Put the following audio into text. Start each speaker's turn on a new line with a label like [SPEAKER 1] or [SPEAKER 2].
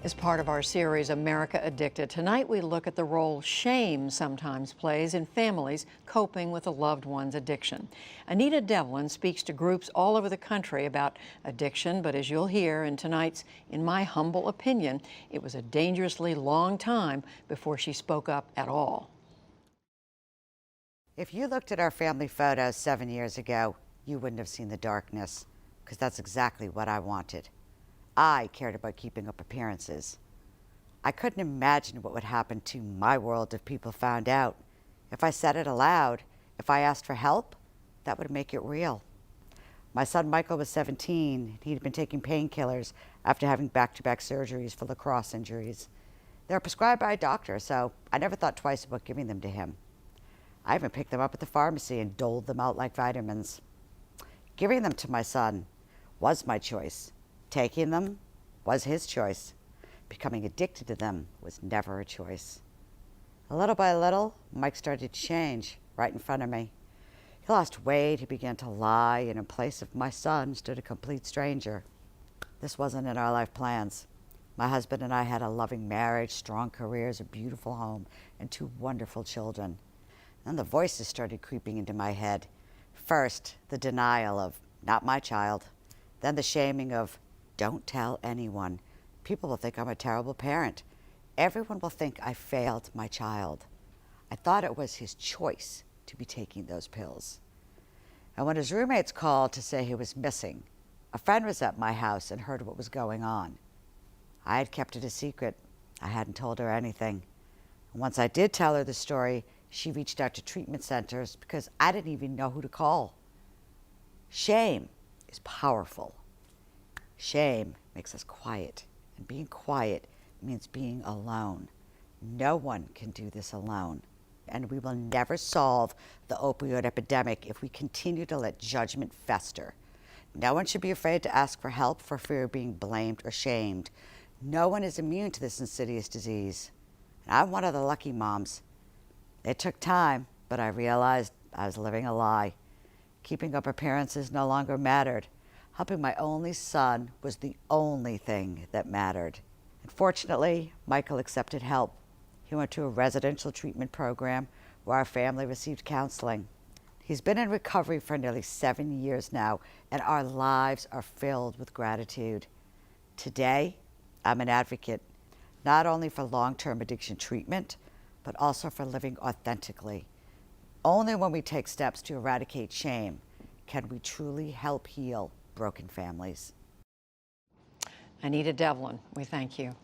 [SPEAKER 1] As part of our series, America Addicted, tonight we look at the role shame sometimes plays in families coping with a loved one's addiction. Anita Devlin speaks to groups all over the country about addiction, but as you'll hear in tonight's In My Humble Opinion, it was a dangerously long time before she spoke up at all.
[SPEAKER 2] If you looked at our family photos 7 years ago, you wouldn't have seen the darkness, because that's exactly what I wanted. I cared about keeping up appearances. I couldn't imagine what would happen to my world if people found out. If I said it aloud, if I asked for help, that would make it real. My son Michael was 17. He'd been taking painkillers after having back-to-back surgeries for lacrosse injuries. They were prescribed by a doctor, so I never thought twice about giving them to him. I even picked them up at the pharmacy and doled them out like vitamins. Giving them to my son was my choice. Taking them was his choice. Becoming addicted to them was never a choice. A little by little, Mike started to change right in front of me. He lost weight, he began to lie, and in place of my son stood a complete stranger. This wasn't in our life plans. My husband and I had a loving marriage, strong careers, a beautiful home, and 2 wonderful children. Then the voices started creeping into my head. First, the denial of, not my child. Then the shaming of, don't tell anyone. People will think I'm a terrible parent. Everyone will think I failed my child. I thought it was his choice to be taking those pills. And when his roommates called to say he was missing, a friend was at my house and heard what was going on. I had kept it a secret. I hadn't told her anything. And once I did tell her the story, she reached out to treatment centers because I didn't even know who to call. Shame is powerful. Shame makes us quiet, and being quiet means being alone. No one can do this alone, and we will never solve the opioid epidemic if we continue to let judgment fester. No one should be afraid to ask for help for fear of being blamed or shamed. No one is immune to this insidious disease, and I'm one of the lucky moms. It took time, but I realized I was living a lie. Keeping up appearances no longer mattered. Helping my only son was the only thing that mattered. And fortunately, Michael accepted help. He went to a residential treatment program where our family received counseling. He's been in recovery for nearly 7 years now, and our lives are filled with gratitude. Today, I'm an advocate, not only for long-term addiction treatment, but also for living authentically. Only when we take steps to eradicate shame can we truly help heal broken families.
[SPEAKER 1] Anita Devlin, we thank you.